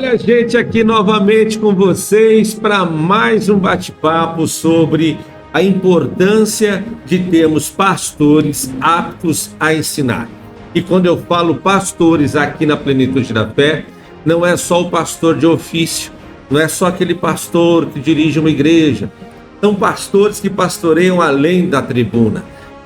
Olha, gente, aqui novamente com vocês para mais um bate-papo sobre a importância de termos pastores aptos a ensinar. E quando eu falo pastores aqui na Plenitude da Fé, não é só o pastor de ofício, não é só aquele pastor que dirige uma igreja. São pastores que pastoreiam além da tribuna.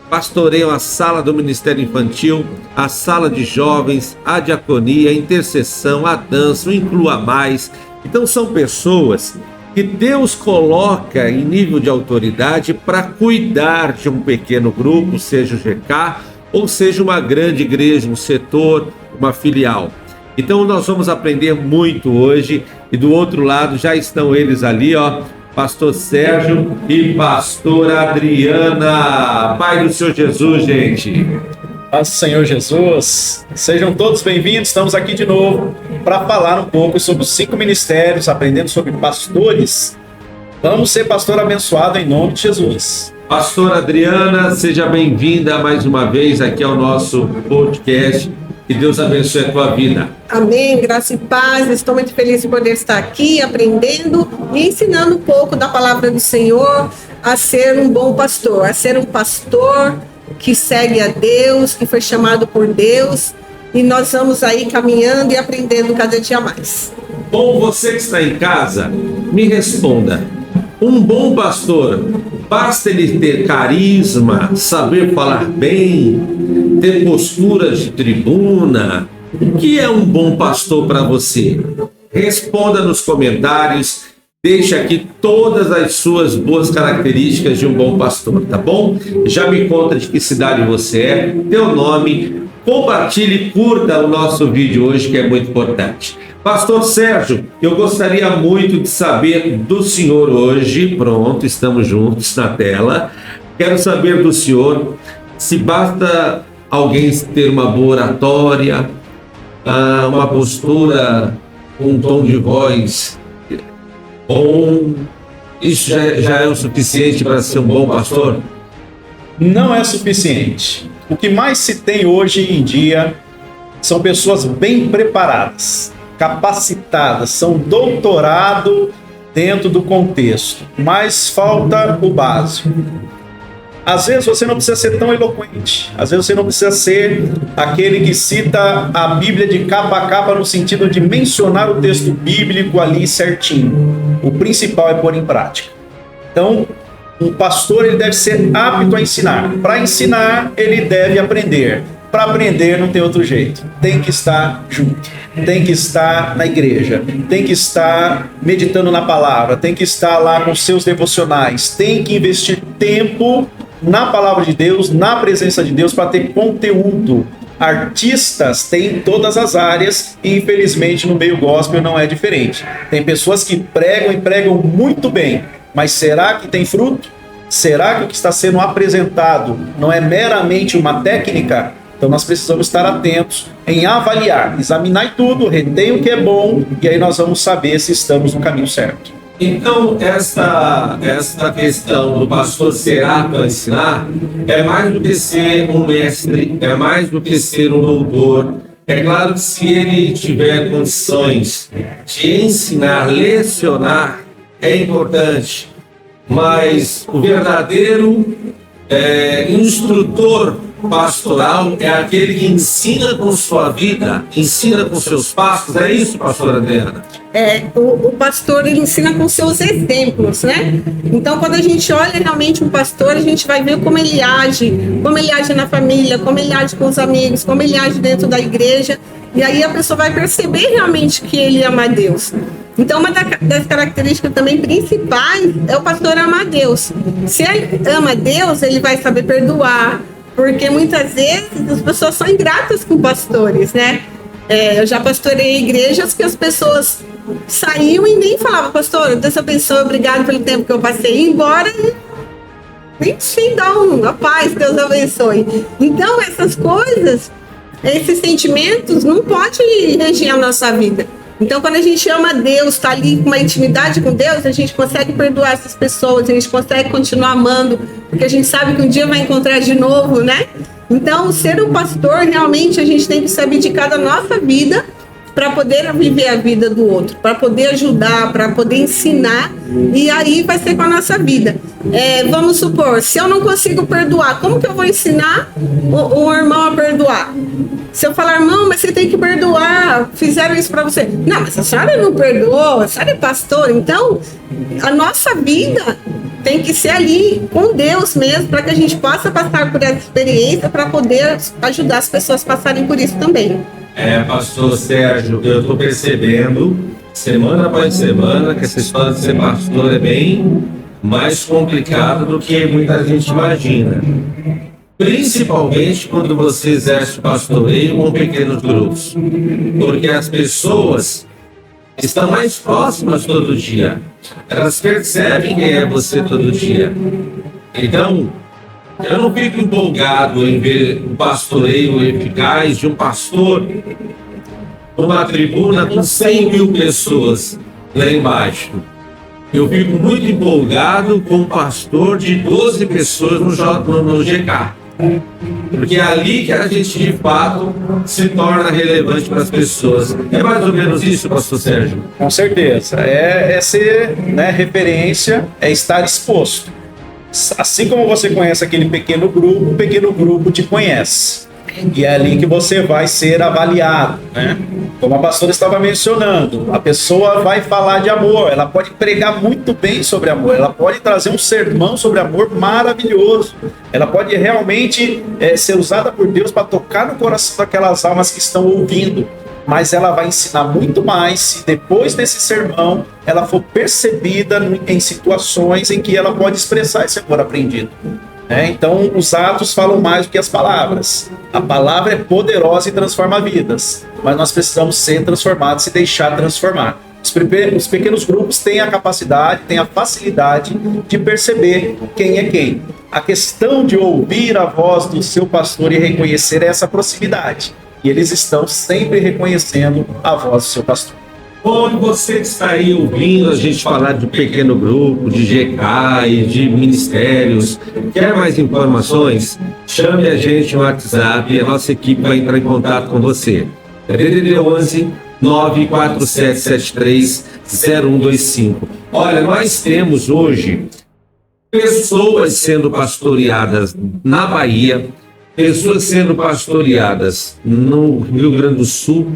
Pastoreiam a sala do Ministério Infantil, a sala de jovens, a diaconia, a intercessão, a dança, o Inclua Mais. Então são pessoas que Deus coloca em nível de autoridade para cuidar de um pequeno grupo, seja o GK ou seja uma grande igreja, um setor, uma filial. Então nós vamos aprender muito hoje e do outro lado já estão eles ali, ó. Pastor Sérgio e pastora Adriana. Pai do Senhor Jesus, gente. Paz do Senhor Jesus. Sejam todos bem-vindos. Estamos aqui de novo para falar um pouco sobre os 5 ministérios, aprendendo sobre pastores. Vamos ser pastor abençoado em nome de Jesus. Pastora Adriana, seja bem-vinda mais uma vez aqui ao nosso podcast. Que Deus abençoe a tua vida. Amém, graça e paz. Estou muito feliz de poder estar aqui aprendendo e ensinando um pouco da palavra do Senhor a ser um bom pastor, a ser um pastor que segue a Deus, que foi chamado por Deus. E nós vamos aí caminhando e aprendendo cada dia mais. Bom, você que está em casa, me responda. Um bom pastor, basta ele ter carisma, saber falar bem, ter posturas de tribuna? O que é um bom pastor para você? Responda nos comentários, deixe aqui todas as suas boas características de um bom pastor, tá bom? Já me conta de que cidade você é, teu nome, compartilhe e curta o nosso vídeo hoje, que é muito importante. Pastor Sérgio, eu gostaria muito de saber do senhor hoje, pronto, estamos juntos na tela. Quero saber do senhor se basta alguém ter uma boa oratória, uma postura, um tom de voz bom, isso já é o suficiente para ser um bom pastor? Não é suficiente. O que mais se tem hoje em dia são pessoas bem preparadas, capacitadas, são doutorado dentro do contexto, mas falta o básico. Às vezes você não precisa ser tão eloquente, às vezes você não precisa ser aquele que cita a Bíblia de capa a capa no sentido de mencionar o texto bíblico ali certinho. O principal é pôr em prática. Então, um pastor ele deve ser apto a ensinar. Para ensinar, ele deve aprender. Para aprender não tem outro jeito, tem que estar junto, tem que estar na igreja, tem que estar meditando na palavra, tem que estar lá com seus devocionais, tem que investir tempo na palavra de Deus, na presença de Deus para ter conteúdo. Artistas têm em todas as áreas e infelizmente no meio gospel não é diferente. Tem pessoas que pregam e pregam muito bem, mas será que tem fruto? Será que o que está sendo apresentado não é meramente uma técnica? Então nós precisamos estar atentos em avaliar, examinar tudo, reter o que é bom, e aí nós vamos saber se estamos no caminho certo. Então, esta questão do pastor ser apto a ensinar é mais do que ser um mestre, é mais do que ser um doutor. É claro que se ele tiver condições de ensinar, lecionar, é importante, mas o verdadeiro instrutor pastoral é aquele que ensina com sua vida, ensina com seus passos. É isso, pastora Adriana? O pastor ele ensina com seus exemplos, né? Então, quando a gente olha realmente um pastor, a gente vai ver como ele age na família, como ele age com os amigos, como ele age dentro da igreja. E aí a pessoa vai perceber realmente que ele ama a Deus. Então, uma das características também principais é o pastor amar a Deus. Se ele ama a Deus, ele vai saber perdoar, porque muitas vezes as pessoas são ingratas com pastores, né? Eu já pastorei igrejas que as pessoas saíam e nem falavam, pastor, Deus abençoe, obrigado pelo tempo que eu passei, embora e nem dão a paz, Deus abençoe. Então, essas coisas, esses sentimentos não podem regir a nossa vida. Então, quando a gente ama Deus, está ali com uma intimidade com Deus, a gente consegue perdoar essas pessoas, a gente consegue continuar amando, porque a gente sabe que um dia vai encontrar de novo, né? Então, ser um pastor, realmente, a gente tem que se abdicar da nossa vida para poder viver a vida do outro, para poder ajudar, para poder ensinar, e aí vai ser com a nossa vida. Vamos supor, se eu não consigo perdoar, como que eu vou ensinar o irmão a perdoar? Se eu falar, irmão, mas você tem que perdoar, fizeram isso para você. Não, mas a senhora não perdoou, a senhora é pastor. Então, a nossa vida tem que ser ali com Deus mesmo, para que a gente possa passar por essa experiência, para poder ajudar as pessoas a passarem por isso também. Pastor Sérgio, eu estou percebendo, semana após semana, que essa história de ser pastor é bem mais complicada do que muita gente imagina. Principalmente quando você exerce o pastoreio com pequenos grupos. Porque as pessoas estão mais próximas todo dia. Elas percebem quem é você todo dia. Então, eu não fico empolgado em ver o pastoreio eficaz de um pastor numa tribuna com 100 mil pessoas lá embaixo. Eu fico muito empolgado com um pastor de 12 pessoas no GK. Porque é ali que a gente de fato se torna relevante para as pessoas. É mais ou menos isso, pastor Sérgio? Com certeza. É ser, referência, é estar exposto. Assim como você conhece aquele pequeno grupo, o pequeno grupo te conhece. E é ali que você vai ser avaliado, Como a pastora estava mencionando, a pessoa vai falar de amor, ela pode pregar muito bem sobre amor, ela pode trazer um sermão sobre amor maravilhoso, ela pode realmente ser usada por Deus para tocar no coração daquelas almas que estão ouvindo, mas ela vai ensinar muito mais se depois desse sermão ela for percebida em situações em que ela pode expressar esse amor aprendido. Então, os atos falam mais do que as palavras. A palavra é poderosa e transforma vidas, mas nós precisamos ser transformados e deixar transformar. Os pequenos grupos têm a capacidade, têm a facilidade de perceber quem é quem. A questão de ouvir a voz do seu pastor e reconhecer essa proximidade. E eles estão sempre reconhecendo a voz do seu pastor. Onde você está aí ouvindo a gente falar de pequeno grupo, de GK e de ministérios, quer mais informações? Chame a gente no WhatsApp e a nossa equipe vai entrar em contato com você. DDD 11 947730125. Olha, nós temos hoje pessoas sendo pastoreadas na Bahia, pessoas sendo pastoreadas no Rio Grande do Sul,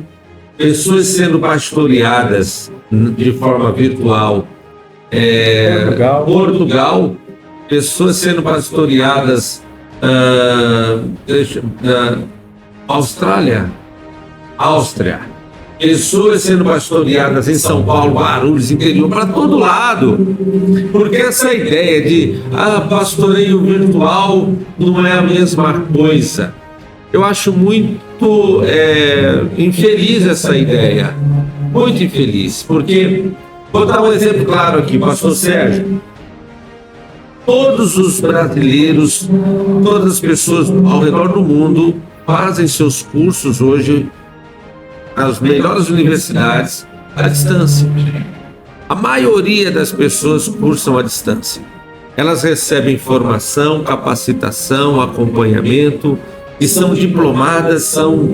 pessoas sendo pastoreadas de forma virtual Portugal, pessoas sendo pastoreadas Áustria, pessoas sendo pastoreadas em São Paulo, Guarulhos, interior, para todo lado. Porque essa ideia de pastoreio virtual não é a mesma coisa. Eu acho muito infeliz essa ideia, muito infeliz, porque, vou dar um exemplo claro aqui, pastor Sérgio, todos os brasileiros, todas as pessoas ao redor do mundo fazem seus cursos hoje nas melhores universidades à distância. A maioria das pessoas cursam à distância. Elas recebem formação, capacitação, acompanhamento, e são diplomadas, são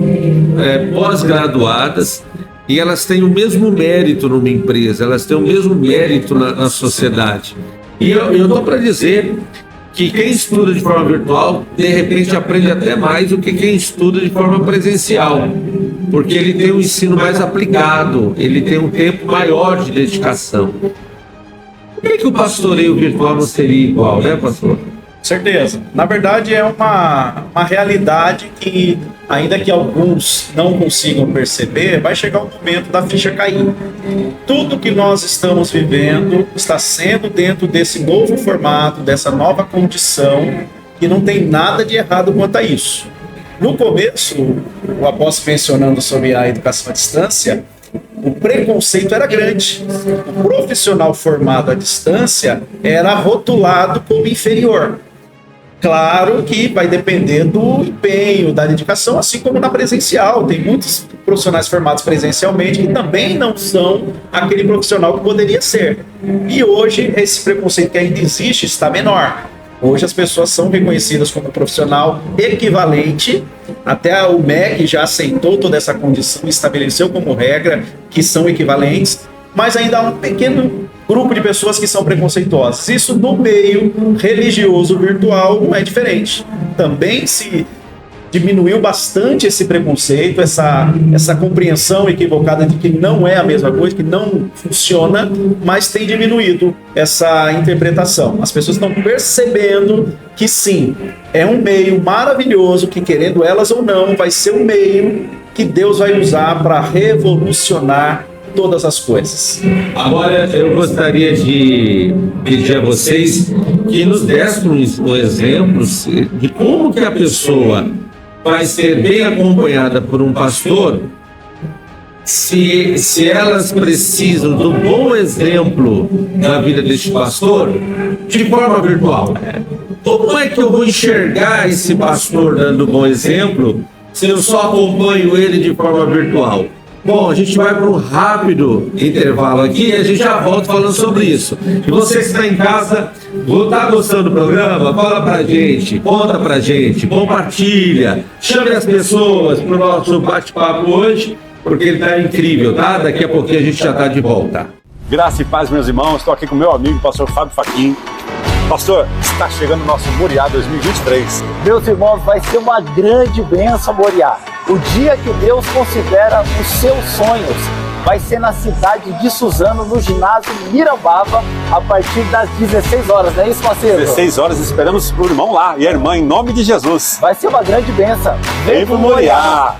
pós-graduadas, e elas têm o mesmo mérito numa empresa, elas têm o mesmo mérito na sociedade. E eu estou para dizer que quem estuda de forma virtual, de repente aprende até mais do que quem estuda de forma presencial, porque ele tem um ensino mais aplicado, ele tem um tempo maior de dedicação. Por que o pastoreio virtual não seria igual, né, pastor? Certeza. Na verdade, é uma realidade que, ainda que alguns não consigam perceber, vai chegar o momento da ficha cair. Tudo que nós estamos vivendo está sendo dentro desse novo formato, dessa nova condição, e não tem nada de errado quanto a isso. No começo, o apóstolo mencionando sobre a educação à distância, o preconceito era grande. O profissional formado à distância era rotulado como inferior. Claro que vai depender do empenho, da dedicação, assim como na presencial. Tem muitos profissionais formados presencialmente que também não são aquele profissional que poderia ser. E hoje, esse preconceito que ainda existe está menor. Hoje as pessoas são reconhecidas como profissional equivalente Até o MEC já aceitou toda essa condição, estabeleceu como regra que são equivalentes, mas ainda há um pequeno grupo de pessoas que são preconceituosas. Isso no meio religioso virtual não é diferente. Também se diminuiu bastante esse preconceito, essa compreensão equivocada de que não é a mesma coisa, que não funciona, mas tem diminuído essa interpretação. As pessoas estão percebendo que sim, é um meio maravilhoso que, querendo elas ou não, vai ser um meio que Deus vai usar para revolucionar todas as coisas. Agora, eu gostaria de pedir a vocês que nos dessem um exemplo de como que a pessoa vai ser bem acompanhada por um pastor se elas precisam do bom exemplo na vida deste pastor de forma virtual. Como é que eu vou enxergar esse pastor dando bom exemplo se eu só acompanho ele de forma virtual? Bom, a gente vai para um rápido intervalo aqui e a gente já volta falando sobre isso. E você que está em casa, está gostando do programa? Fala pra gente, conta pra gente, compartilha, chame as pessoas para o nosso bate-papo hoje, porque ele está incrível, tá? Daqui a pouquinho a gente já está de volta. Graça e paz, meus irmãos. Estou aqui com meu amigo, pastor Fábio Fachin. Pastor, está chegando o nosso Moriá 2023. Meus irmãos, vai ser uma grande bênção, Moriá. O dia que Deus considera os seus sonhos vai ser na cidade de Suzano, no ginásio Mirambaba, a partir das 16 horas. Não é isso, parceiro? 16 horas, esperamos o irmão lá e a irmã, em nome de Jesus. Vai ser uma grande bênção. Vem pro Moriá!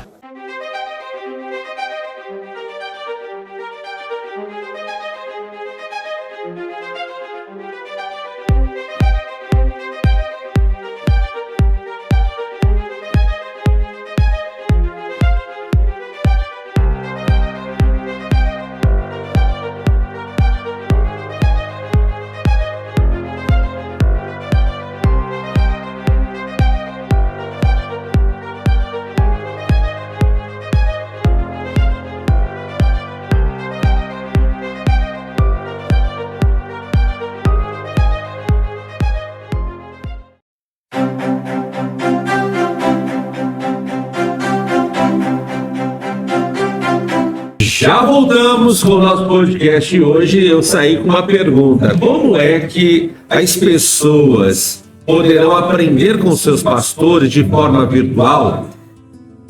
Já voltamos com o nosso podcast e hoje eu saí com uma pergunta. Como é que as pessoas poderão aprender com seus pastores de forma virtual?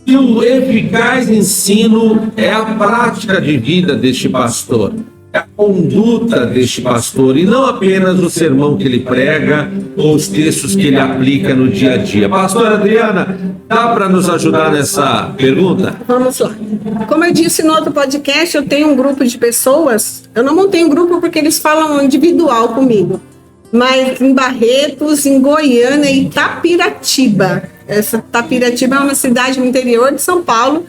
E o eficaz ensino é a prática de vida deste pastor, é a conduta deste pastor e não apenas o sermão que ele prega ou os textos que ele aplica no dia a dia. Pastora Adriana, dá para nos ajudar nessa pergunta? Vamos lá. Como eu disse no outro podcast, eu tenho um grupo de pessoas. Eu não montei um grupo porque eles falam individual comigo. Mas em Barretos, em Goiânia e Tapiratiba. Essa Tapiratiba é uma cidade no interior de São Paulo.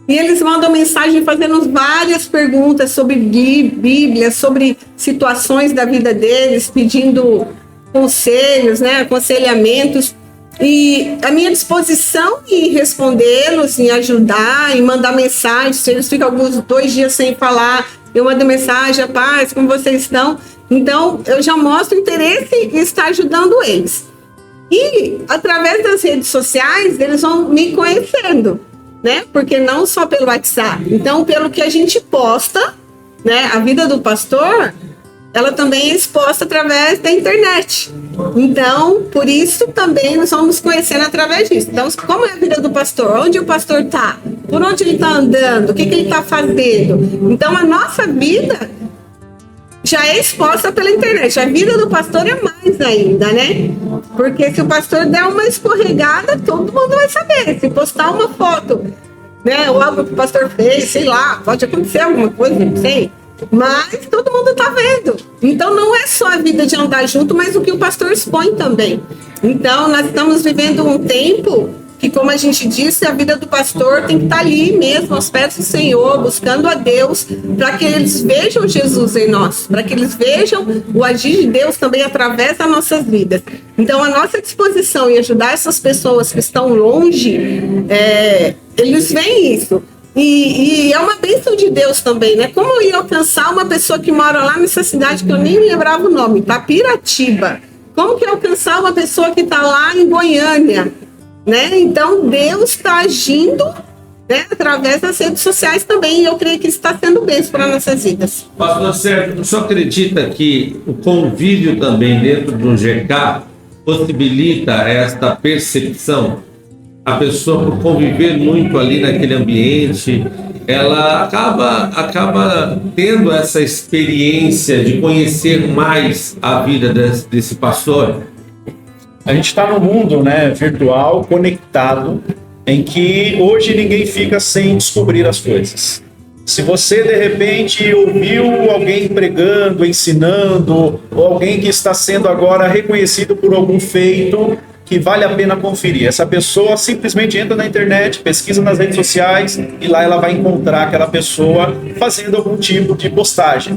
E eles mandam mensagem fazendo várias perguntas sobre Bíblia, sobre situações da vida deles, pedindo conselhos, né, aconselhamentos. E a minha disposição em respondê-los, em ajudar, em mandar mensagem, se eles ficam alguns 2 dias sem falar, eu mando mensagem, paz, como vocês estão? Então, eu já mostro interesse em estar ajudando eles. E, através das redes sociais, eles vão me conhecendo, né? Porque não só pelo WhatsApp. Então, pelo que a gente posta, né? A vida do pastor, ela também é exposta através da internet. Então, por isso também nós vamos conhecendo através disso. Então, como é a vida do pastor? Onde o pastor está? Por onde ele está andando? O que ele está fazendo? Então, a nossa vida já é exposta pela internet. A vida do pastor é mais ainda, né? Porque se o pastor der uma escorregada, todo mundo vai saber. Se postar uma foto, né? Ou algo que o pastor fez, sei lá, pode acontecer alguma coisa, não sei. Mas todo mundo tá vendo. Então não é só a vida de andar junto, mas o que o pastor expõe também. Então nós estamos vivendo um tempo que, como a gente disse, a vida do pastor tem que estar ali mesmo, aos pés do Senhor, buscando a Deus, para que eles vejam Jesus em nós, para que eles vejam o agir de Deus também através das nossas vidas. Então a nossa disposição em ajudar essas pessoas que estão longe, eles veem isso. E é uma bênção de Deus também, né? Como eu ia alcançar uma pessoa que mora lá nessa cidade que eu nem lembrava o nome, Tapiratiba? Como que eu alcançar uma pessoa que está lá em Goiânia? né? Então Deus está agindo, né, através das redes sociais também, e eu creio que isso está sendo bênção para nossas vidas. Pastor Sérgio, o senhor acredita que o convívio também dentro do GK possibilita esta percepção? A pessoa, por conviver muito ali naquele ambiente, ela acaba tendo essa experiência de conhecer mais a vida desse pastor? A gente está no mundo, né, virtual, conectado, em que hoje ninguém fica sem descobrir as coisas. Se você, de repente, ouviu alguém pregando, ensinando, ou alguém que está sendo agora reconhecido por algum feito que vale a pena conferir, essa pessoa simplesmente entra na internet, pesquisa nas redes sociais e lá ela vai encontrar aquela pessoa fazendo algum tipo de postagem.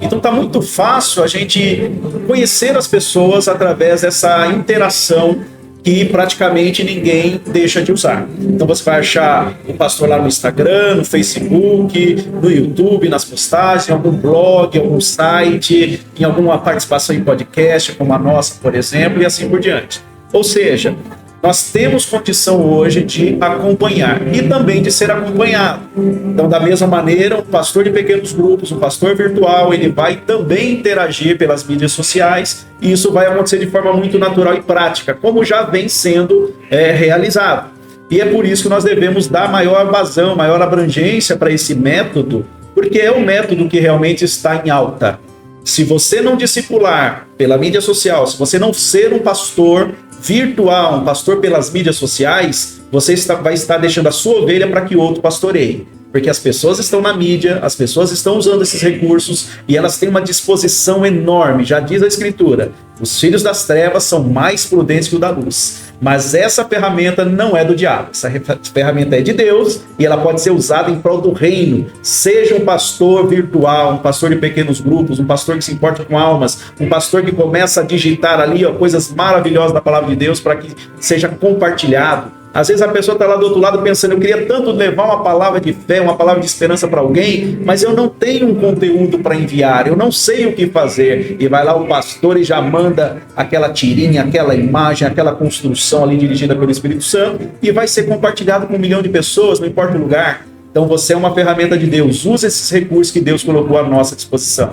Então está muito fácil a gente conhecer as pessoas através dessa interação que praticamente ninguém deixa de usar. Então você vai achar o pastor lá no Instagram, no Facebook, no YouTube, nas postagens, em algum blog, em algum site, em alguma participação em podcast, como a nossa, por exemplo, e assim por diante. Ou seja, nós temos condição hoje de acompanhar e também de ser acompanhado. Então, da mesma maneira, um pastor de pequenos grupos, um pastor virtual, ele vai também interagir pelas mídias sociais, e isso vai acontecer de forma muito natural e prática, como já vem sendo realizado. E é por isso que nós devemos dar maior vazão, maior abrangência para esse método, porque é o método que realmente está em alta. Se você não discipular pela mídia social, se você não ser um pastor virtual, um pastor pelas mídias sociais, você vai estar deixando a sua ovelha para que outro pastoreie. Porque as pessoas estão na mídia, as pessoas estão usando esses recursos e elas têm uma disposição enorme. Já diz a Escritura, os filhos das trevas são mais prudentes que o da luz. Mas essa ferramenta não é do diabo, essa ferramenta é de Deus e ela pode ser usada em prol do reino. Seja um pastor virtual, um pastor de pequenos grupos, um pastor que se importa com almas, um pastor que começa a digitar ali coisas maravilhosas da palavra de Deus para que seja compartilhado. Às vezes a pessoa está lá do outro lado pensando, eu queria tanto levar uma palavra de fé, uma palavra de esperança para alguém, mas eu não tenho um conteúdo para enviar, eu não sei o que fazer. E vai lá o pastor e já manda aquela tirinha, aquela imagem, aquela construção ali dirigida pelo Espírito Santo e vai ser compartilhado com 1 milhão de pessoas, não importa o lugar. Então você é uma ferramenta de Deus, use esses recursos que Deus colocou à nossa disposição.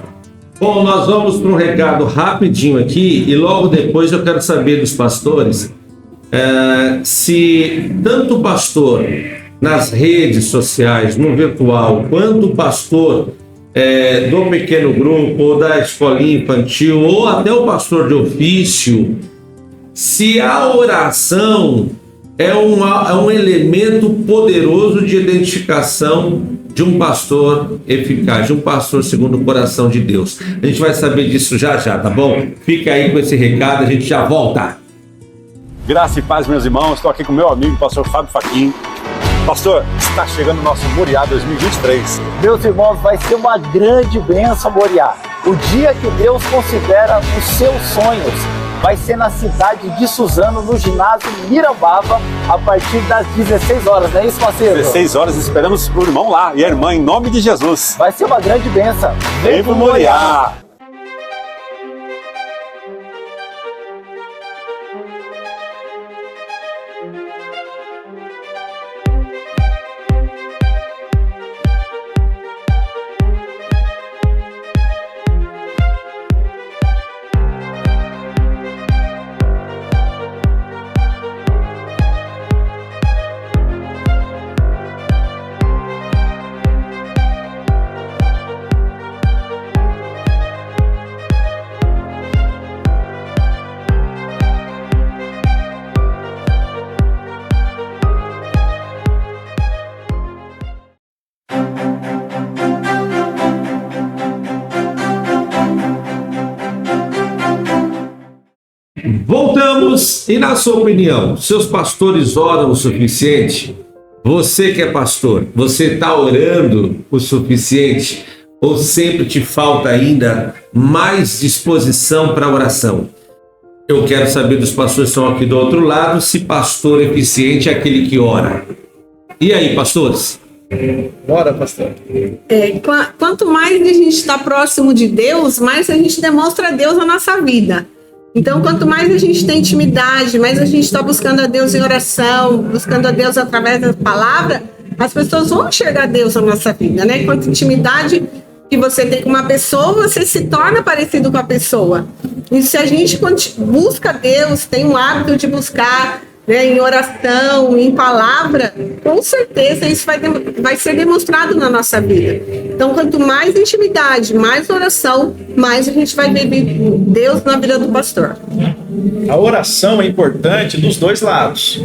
Bom, nós vamos para um recado rapidinho aqui e logo depois eu quero saber dos pastores se tanto o pastor nas redes sociais, no virtual, quanto o pastor do pequeno grupo, ou da escolinha infantil, ou até o pastor de ofício, se a oração é um elemento poderoso de identificação de um pastor eficaz, de um pastor segundo o coração de Deus. A gente vai saber disso já, tá bom? Fica aí com esse recado, a gente já volta. Graça e paz, meus irmãos. Estou aqui com meu amigo, pastor Fábio Fachin. Pastor, está chegando o nosso Moriá 2023. Meus irmãos, vai ser uma grande bênção, Moriá. O dia que Deus considera os seus sonhos vai ser na cidade de Suzano, no ginásio Mirambava, a partir das 16 horas, não é isso, parceiro? 16 horas, esperamos o irmão lá e a irmã, em nome de Jesus. Vai ser uma grande bênção. Vem pro Moriá! Voltamos, e na sua opinião, seus pastores oram o suficiente? Você que é pastor, você está orando o suficiente? Ou sempre te falta ainda mais disposição para a oração? Eu quero saber dos pastores que estão aqui do outro lado, se pastor eficiente é aquele que ora. E aí, pastores? Bora, pastor. Quanto mais a gente está próximo de Deus, mais a gente demonstra a Deus na nossa vida. Então, quanto mais a gente tem intimidade, mais a gente está buscando a Deus em oração, buscando a Deus através da palavra, as pessoas vão enxergar Deus na nossa vida, né? Quanto intimidade que você tem com uma pessoa, você se torna parecido com a pessoa. E se a gente busca Deus, tem o hábito de buscar, né, em oração, em palavra, com certeza isso vai ser demonstrado na nossa vida. Então, quanto mais intimidade, mais oração, mais a gente vai ver Deus na vida do pastor. A oração é importante dos dois lados.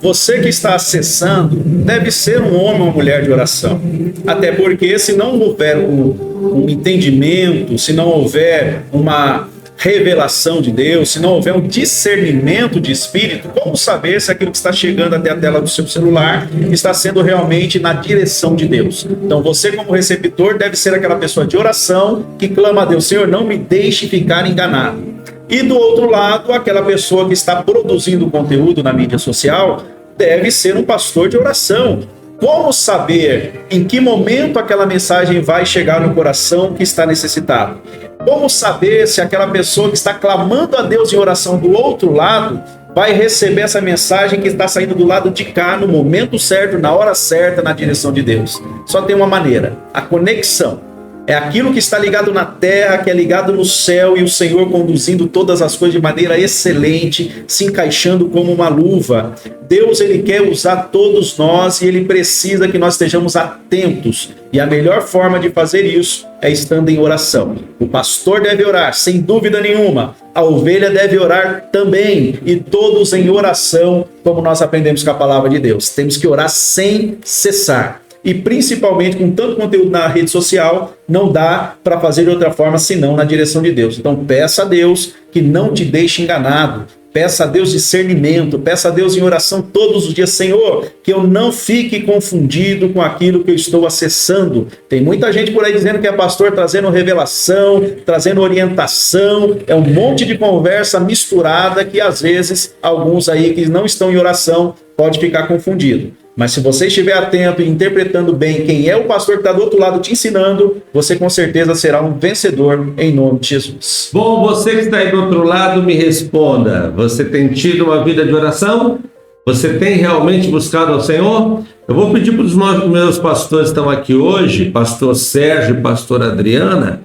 Você que está acessando deve ser um homem ou uma mulher de oração. Até porque se não houver um entendimento, se não houver uma revelação de Deus, se não houver um discernimento de espírito, como saber se aquilo que está chegando até a tela do seu celular está sendo realmente na direção de Deus? Então você, como receptor, deve ser aquela pessoa de oração que clama a Deus: Senhor, não me deixe ficar enganado. E do outro lado, aquela pessoa que está produzindo conteúdo na mídia social deve ser um pastor de oração. Como saber em que momento aquela mensagem vai chegar no coração que está necessitado? Como saber se aquela pessoa que está clamando a Deus em oração do outro lado vai receber essa mensagem que está saindo do lado de cá, no momento certo, na hora certa, na direção de Deus? Só tem uma maneira: a conexão. É aquilo que está ligado na terra, que é ligado no céu, e o Senhor conduzindo todas as coisas de maneira excelente, se encaixando como uma luva. Deus, Ele quer usar todos nós e Ele precisa que nós estejamos atentos. E a melhor forma de fazer isso é estando em oração. O pastor deve orar, sem dúvida nenhuma. A ovelha deve orar também. E todos em oração, como nós aprendemos com a palavra de Deus. Temos que orar sem cessar. E principalmente com tanto conteúdo na rede social, não dá para fazer de outra forma senão na direção de Deus. Então peça a Deus que não te deixe enganado. Peça a Deus discernimento, peça a Deus em oração todos os dias: Senhor, que eu não fique confundido com aquilo que eu estou acessando. Tem muita gente por aí dizendo que é pastor, trazendo revelação, trazendo orientação, é um monte de conversa misturada que às vezes alguns aí que não estão em oração pode ficar confundido. Mas se você estiver atento e interpretando bem quem é o pastor que está do outro lado te ensinando, você com certeza será um vencedor em nome de Jesus. Bom, você que está aí do outro lado, me responda. Você tem tido uma vida de oração? Você tem realmente buscado ao Senhor? Eu vou pedir para os meus pastores que estão aqui hoje, pastor Sérgio e pastor Adriana,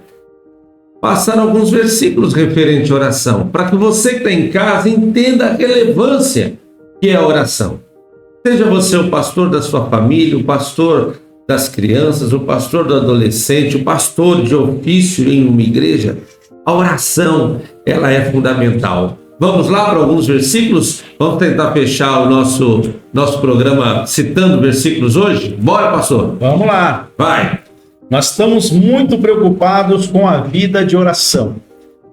passar alguns versículos referentes à oração, para que você que está em casa entenda a relevância que é a oração. Seja você o pastor da sua família, o pastor das crianças, o pastor do adolescente, o pastor de ofício em uma igreja, a oração, ela é fundamental. Vamos lá para alguns versículos? Vamos tentar fechar o nosso programa citando versículos hoje? Bora, pastor? Vamos lá. Vai. Nós estamos muito preocupados com a vida de oração.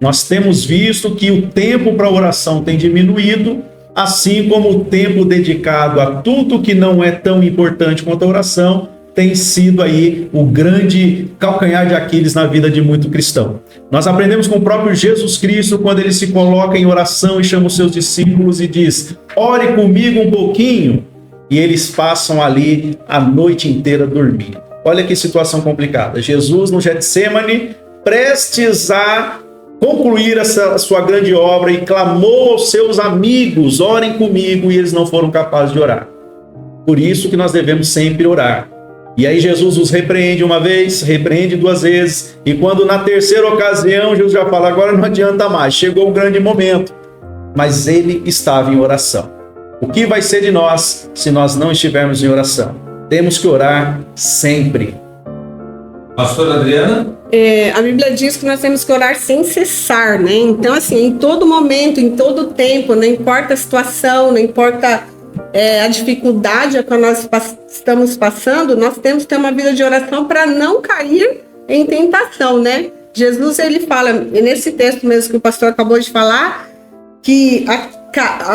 Nós temos visto que o tempo para oração tem diminuído, assim como o tempo dedicado a tudo que não é tão importante quanto a oração tem sido aí o grande calcanhar de Aquiles na vida de muito cristão. Nós aprendemos com o próprio Jesus Cristo quando ele se coloca em oração e chama os seus discípulos e diz: ore comigo um pouquinho, e eles passam ali a noite inteira dormindo. Olha que situação complicada. Jesus no Getsêmani, prestes a concluir essa sua grande obra, e clamou aos seus amigos: orem comigo, e eles não foram capazes de orar. Por isso que nós devemos sempre orar. E aí Jesus os repreende uma vez, repreende duas vezes, e quando na terceira ocasião Jesus já fala: agora não adianta mais, chegou o grande momento. Mas ele estava em oração. O que vai ser de nós se nós não estivermos em oração? Temos que orar sempre. Pastora Adriana? A Bíblia diz que nós temos que orar sem cessar, né? Então, assim, em todo momento, em todo tempo, não importa a situação, não importa a dificuldade a que nós estamos passando, nós temos que ter uma vida de oração para não cair em tentação, né? Jesus, ele fala, nesse texto mesmo que o pastor acabou de falar, que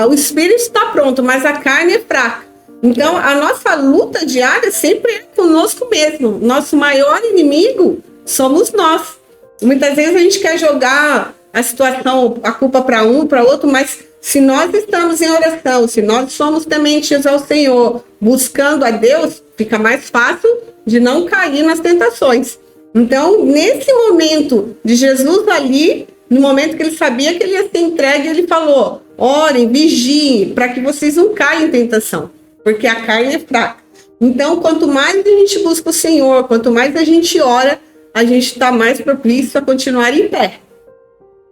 o espírito está pronto, mas a carne é fraca. Então, a nossa luta diária sempre é conosco mesmo. Nosso maior inimigo somos nós. Muitas vezes a gente quer jogar a situação, a culpa para um, para outro, mas se nós estamos em oração, se nós somos tementes ao Senhor, buscando a Deus, fica mais fácil de não cair nas tentações. Então, nesse momento de Jesus ali, No momento que ele sabia que ele ia ser entregue, ele falou: orem, vigiem, para que vocês não caiam em tentação, porque a carne é fraca. Então, quanto mais a gente busca o Senhor, quanto mais a gente ora, a gente está mais propício a continuar em pé.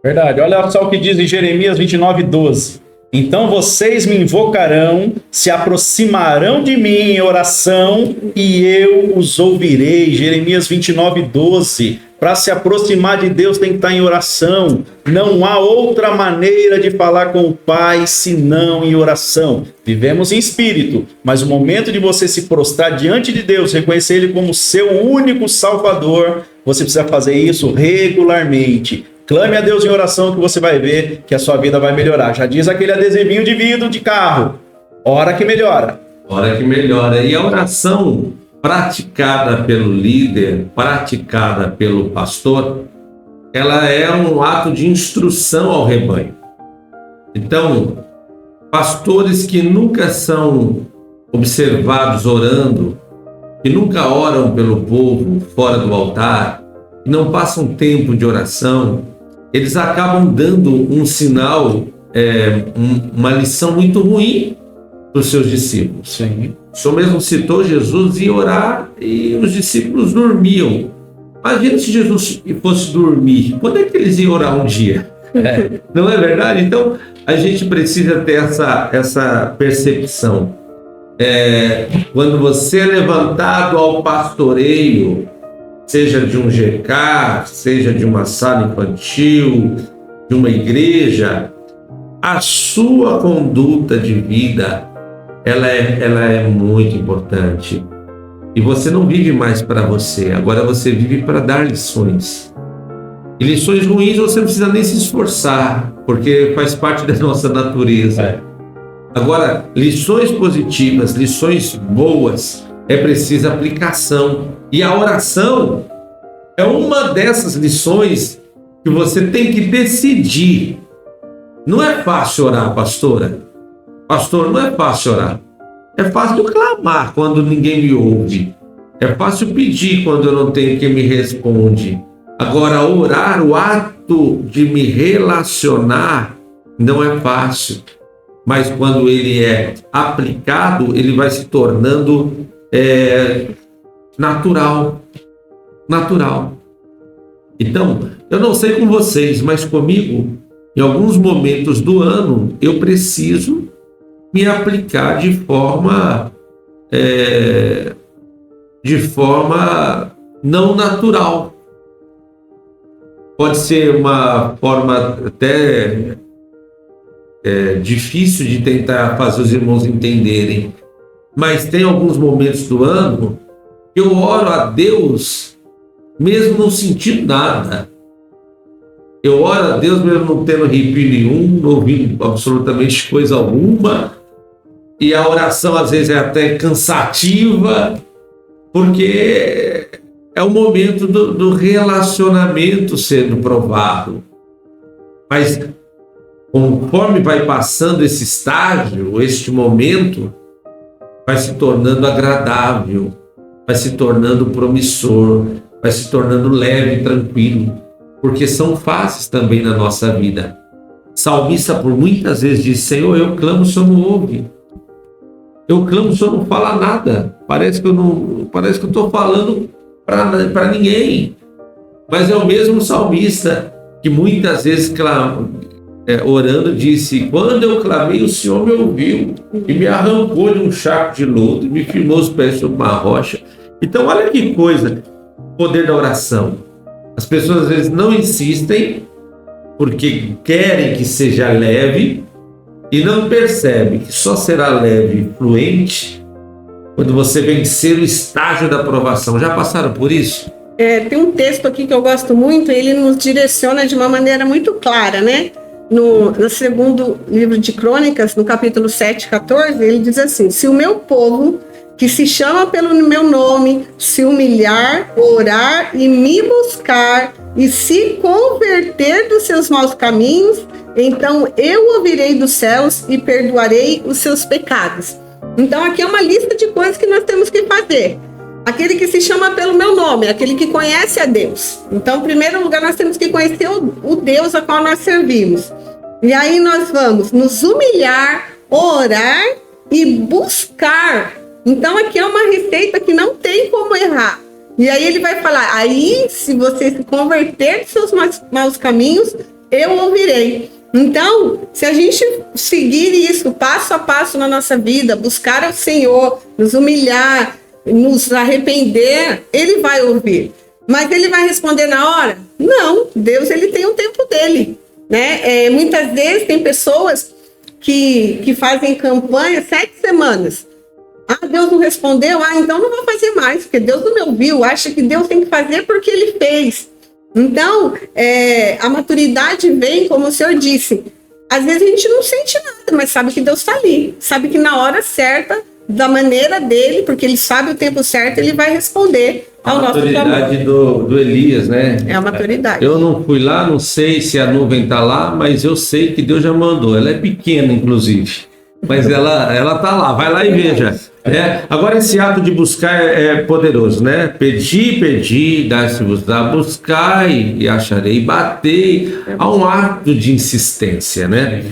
Verdade. Olha só o que diz em Jeremias 29:12. Então vocês me invocarão, se aproximarão de mim em oração e eu os ouvirei. Jeremias 29:12. Para se aproximar de Deus tem que estar em oração. Não há outra maneira de falar com o Pai senão em oração. Vivemos em espírito, mas o momento de você se prostrar diante de Deus, reconhecer Ele como seu único Salvador, você precisa fazer isso regularmente. Clame a Deus em oração que você vai ver que a sua vida vai melhorar. Já diz aquele adesivinho de vidro de carro: hora que melhora. Hora que melhora. E a oração praticada pelo líder, praticada pelo pastor, ela é um ato de instrução ao rebanho. Então, pastores que nunca são observados orando, que nunca oram pelo povo fora do altar, que não passam tempo de oração, eles acabam dando um sinal, uma lição muito ruim para os seus discípulos. Sim. O Senhor mesmo citou: Jesus ia orar e os discípulos dormiam. Imagina se Jesus fosse dormir. Quando é que eles iam orar um dia? Não é verdade? Então, a gente precisa ter essa percepção. Quando você é levantado ao pastoreio, seja de um GK, seja de uma sala infantil, de uma igreja, a sua conduta de vida, ela é muito importante. E você não vive mais para você, agora você vive para dar lições. E lições ruins você não precisa nem se esforçar, porque faz parte da nossa natureza. Agora, lições positivas, lições boas, é preciso aplicação. E a oração é uma dessas lições que você tem que decidir. Não é fácil orar, pastora. Pastor, não é fácil orar. É fácil clamar quando ninguém me ouve. É fácil pedir quando eu não tenho quem me responde. Agora, orar, o ato de me relacionar, não é fácil. Mas quando ele é aplicado, ele vai se tornando natural. Então, eu não sei com vocês, mas comigo, em alguns momentos do ano, eu preciso me aplicar de forma não natural. Pode ser uma forma até difícil de tentar fazer os irmãos entenderem, mas tem alguns momentos do ano que eu oro a Deus mesmo não sentindo nada. Eu oro a Deus mesmo não tendo arrepio nenhum, não ouvindo absolutamente coisa alguma, e a oração às vezes é até cansativa, porque é o momento do relacionamento sendo provado. Mas conforme vai passando esse estágio, este momento, vai se tornando agradável, vai se tornando promissor, vai se tornando leve e tranquilo, porque são fases também na nossa vida. Salmista por muitas vezes diz: Senhor, eu clamo, o Senhor não ouve. Eu clamo, o Senhor não fala nada. Parece que eu estou falando para ninguém. Mas é o mesmo salmista que muitas vezes orando disse: quando eu clamei, o Senhor me ouviu e me arrancou de um charco de lodo e me firmou os pés sobre uma rocha. Então olha que coisa, o poder da oração. As pessoas às vezes não insistem porque querem que seja leve e não percebem que só será leve e fluente quando você vencer o estágio da aprovação. Já passaram por isso? Tem um texto aqui que eu gosto muito, ele nos direciona de uma maneira muito clara, né? No segundo livro de Crônicas, no capítulo 7, 14, ele diz assim: se o meu povo, que se chama pelo meu nome, se humilhar, orar e me buscar e se converter dos seus maus caminhos, então eu ouvirei dos céus e perdoarei os seus pecados. Então aqui é uma lista de coisas que nós temos que fazer. Aquele que se chama pelo meu nome, aquele que conhece a Deus. Então, em primeiro lugar, nós temos que conhecer o Deus a qual nós servimos. E aí nós vamos nos humilhar, orar e buscar. Então, aqui é uma receita que não tem como errar. E aí ele vai falar, aí se você se converter dos seus maus caminhos, eu ouvirei. Então, se a gente seguir isso passo a passo na nossa vida, buscar ao Senhor, nos humilhar, nos arrepender, ele vai ouvir. Mas ele vai responder na hora? Não, Deus ele tem o tempo dele, né? Muitas vezes tem pessoas que fazem campanha 7 semanas. Deus não respondeu? Então não vou fazer mais, porque Deus não me ouviu. Acha que Deus tem que fazer porque ele fez. Então, a maturidade vem, como o senhor disse, às vezes a gente não sente nada, mas sabe que Deus está ali. Sabe que na hora certa, da maneira dele, porque ele sabe o tempo certo, ele vai responder ao nosso clamor. A maturidade do Elias, né? É a maturidade. Eu não fui lá, não sei se a nuvem está lá, mas eu sei que Deus já mandou. Ela é pequena, inclusive. Mas ela tá lá, vai lá e veja. Agora esse ato de buscar é poderoso, né? Pedi, dá-se-vos-á, buscai e acharei, batei. Há um ato de insistência, né?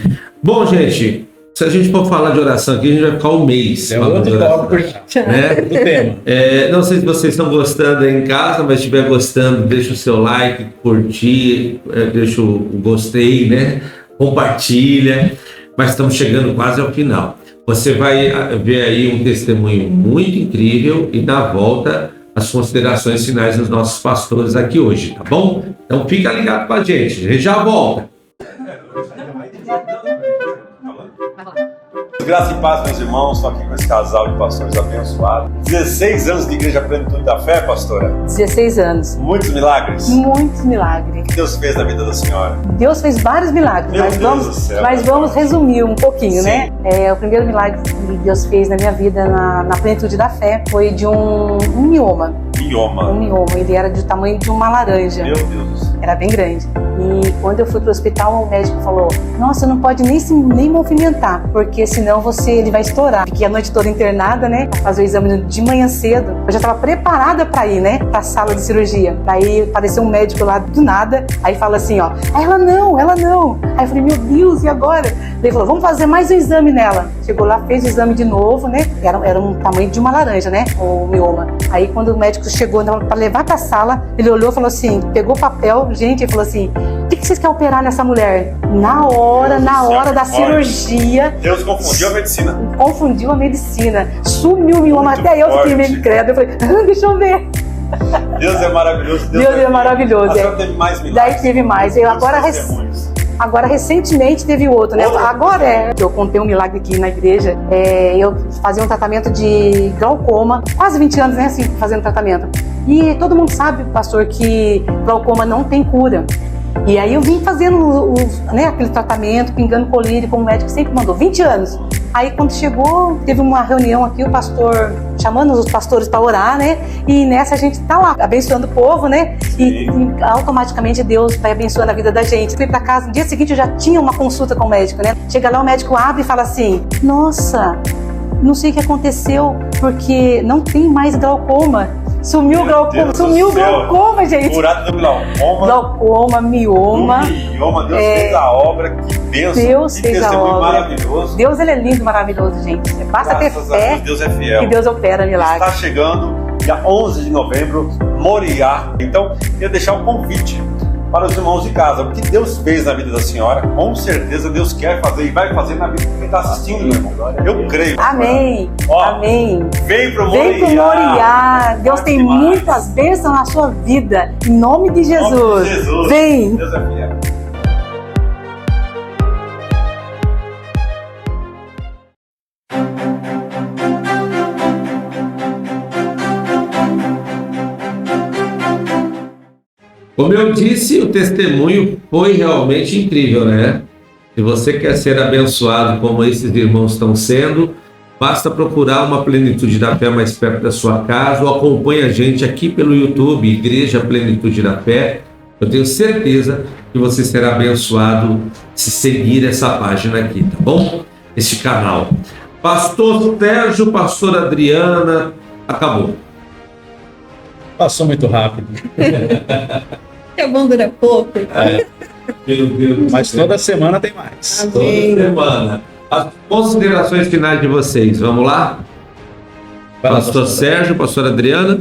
Bom, gente, se a gente for falar de oração aqui, a gente vai ficar um mês. É outro tópico, né? Do tema. Não sei se vocês estão gostando aí em casa, mas se estiver gostando, deixa o seu like, curtir, deixa o gostei, né? Compartilha. Mas estamos chegando quase ao final. Você vai ver aí um testemunho muito incrível e na volta as considerações finais dos nossos pastores aqui hoje, tá bom? Então fica ligado com a gente já volta. Graça e paz, meus irmãos, estou aqui com esse casal de pastores abençoados. 16 anos de Igreja Plenitude da Fé, pastora? 16 anos. Muitos milagres? Muitos milagres. O que Deus fez na vida da senhora? Deus fez vários milagres, mas vamos resumir um pouquinho, sim, né? O primeiro milagre que Deus fez na minha vida, na Plenitude da Fé, foi de um mioma. Um mioma, ele era do tamanho de uma laranja. Meu Deus. Era bem grande. E quando eu fui pro hospital, o médico falou: nossa, não pode nem movimentar, porque senão ele vai estourar. Fiquei a noite toda internada, né? Fazer o exame de manhã cedo. Eu já estava preparada para ir, né? Pra sala de cirurgia. Daí apareceu um médico lá do nada. Aí fala assim, ó: ela não. Aí eu falei: meu Deus, e agora? Ele falou: vamos fazer mais um exame nela. Chegou lá, fez o exame de novo, né? Era um tamanho de uma laranja, né? O mioma. Aí quando o médico chegou para levar pra sala, ele olhou e falou assim, pegou papel, gente, e falou assim: o que vocês querem operar nessa mulher? Na hora da cirurgia. Deus confundiu a medicina. Confundiu a medicina. Sumiu o mioma. Até eu fiquei meio credo. Eu falei: deixa eu ver. Deus é maravilhoso. Deus é maravilhoso. A senhora teve mais milagres. Daí teve mais. Agora, recentemente, teve outro, né? Agora eu contei um milagre aqui na igreja. Eu fazia um tratamento de glaucoma, quase 20 anos, né? Assim, fazendo tratamento. E todo mundo sabe, pastor, que glaucoma não tem cura. E aí eu vim fazendo aquele tratamento, pingando colírio, como o médico sempre mandou, 20 anos. Aí quando chegou, teve uma reunião aqui, o pastor chamando os pastores para orar, né? E nessa a gente tá lá, abençoando o povo, né? E automaticamente Deus vai abençoando a vida da gente. Fui para casa, no dia seguinte eu já tinha uma consulta com o médico, né? Chega lá, o médico abre e fala assim: nossa, não sei o que aconteceu, porque não tem mais glaucoma. Sumiu o glaucoma, gente. Curado do glaucoma. Glaucoma, mioma. Deus fez a obra, que bênção. Deus fez a obra. Maravilhoso. Deus, ele é lindo, maravilhoso, gente. Basta ter fé. Deus é fiel. Que Deus opera milagres. Está chegando dia 11 de novembro, Moriá. Então, eu deixar um convite para os irmãos de casa. O que Deus fez na vida da senhora, com certeza Deus quer fazer e vai fazer na vida de quem está assistindo, meu irmão. Eu creio. Amém. Amém. Vem pro Moriá. Deus tem muitas bênçãos na sua vida. Em nome de Jesus. Vem. Deus é fiel. Como eu disse, o testemunho foi realmente incrível, né? Se você quer ser abençoado como esses irmãos estão sendo, basta procurar uma Plenitude da Fé mais perto da sua casa ou acompanhe a gente aqui pelo YouTube, Igreja Plenitude da Fé. Eu tenho certeza que você será abençoado se seguir essa página aqui, tá bom? Esse canal. Pastor Sérgio, pastor Adriana, acabou. Passou muito rápido. É bom, dura pouco. Meu Deus. Mas toda semana tem mais. Toda semana. As considerações finais de vocês, vamos lá? Pastor Sérgio, pastor Adriana.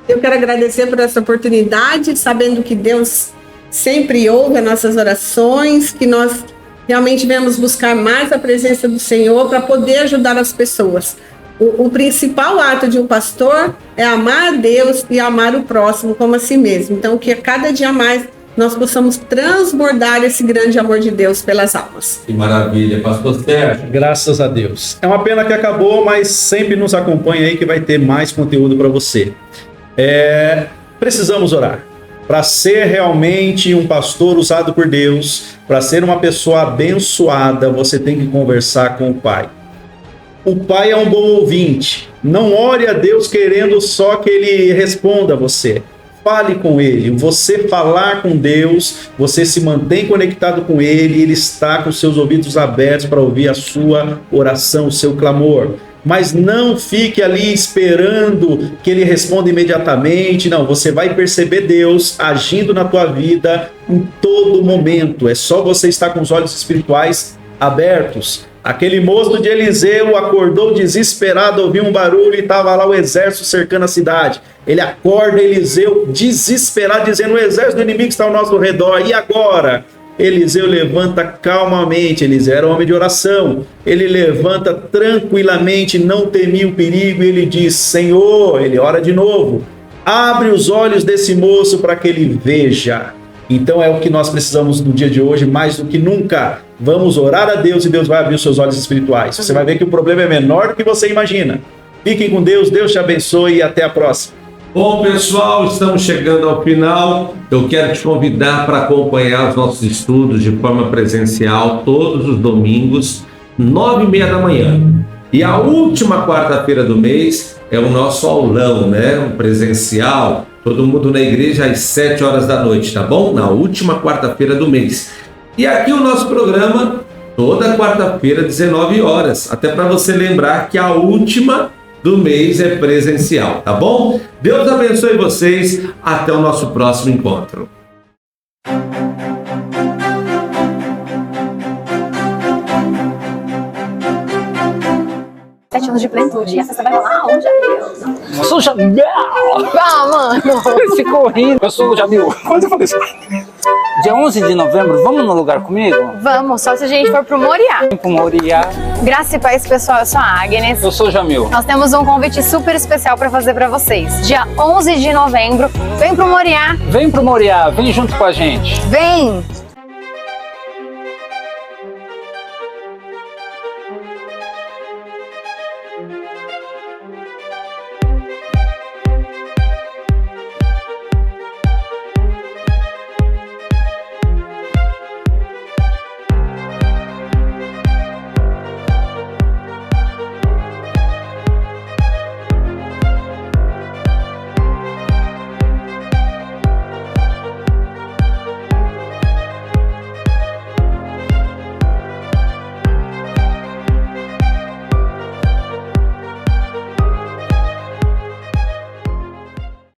Eu quero agradecer por essa oportunidade, sabendo que Deus sempre ouve as nossas orações, que nós realmente viemos buscar mais a presença do Senhor para poder ajudar as pessoas. O principal ato de um pastor é amar a Deus e amar o próximo como a si mesmo. Então, que a cada dia mais nós possamos transbordar esse grande amor de Deus pelas almas. Que maravilha, pastor Sérgio. Graças a Deus. É uma pena que acabou, mas sempre nos acompanha aí que vai ter mais conteúdo para você. Precisamos orar. Para ser realmente um pastor usado por Deus, para ser uma pessoa abençoada, você tem que conversar com o Pai. O Pai é um bom ouvinte. Não ore a Deus querendo só que Ele responda a você. Fale com Ele. Você falar com Deus, você se mantém conectado com Ele, Ele está com seus ouvidos abertos para ouvir a sua oração, o seu clamor. Mas não fique ali esperando que Ele responda imediatamente. Não, você vai perceber Deus agindo na tua vida em todo momento. É só você estar com os olhos espirituais abertos. Aquele moço de Eliseu acordou desesperado, ouviu um barulho e estava lá o exército cercando a cidade. Ele acorda Eliseu desesperado, dizendo: o exército do inimigo está ao nosso redor, e agora? Eliseu levanta calmamente. Eliseu era homem de oração. Ele levanta tranquilamente, não temia o perigo, e ele diz: Senhor, ele ora de novo, abre os olhos desse moço para que ele veja. Então é o que nós precisamos no dia de hoje, mais do que nunca. Vamos orar a Deus e Deus vai abrir os seus olhos espirituais. Você vai ver que o problema é menor do que você imagina. Fiquem com Deus, Deus te abençoe e até a próxima. Bom, pessoal, estamos chegando ao final. Eu quero te convidar para acompanhar os nossos estudos de forma presencial todos os domingos, 9h30 da manhã. E a última quarta-feira do mês é o nosso aulão, né? Um presencial. Todo mundo na igreja às 7 horas da noite, tá bom? Na última quarta-feira do mês. E aqui o nosso programa, toda quarta-feira, 19 horas. Até para você lembrar que a última do mês é presencial, tá bom? Deus abençoe vocês. Até o nosso próximo encontro. 7 anos de plenitude. E a festa vai rolar onde, Jamil? Eu sou o Jamil! Ah, mano! Ficou rindo. Eu sou o Jamil. Quando eu falei isso? Dia 11 de novembro, vamos no lugar comigo? Vamos, só se a gente for pro Moriá. Vem pro Moriá. Graça e paz, pessoal. Eu sou a Agnes. Eu sou o Jamil. Nós temos um convite super especial para fazer para vocês. Dia 11 de novembro, vem pro Moriá. Vem pro Moriá, vem junto com a gente. Vem!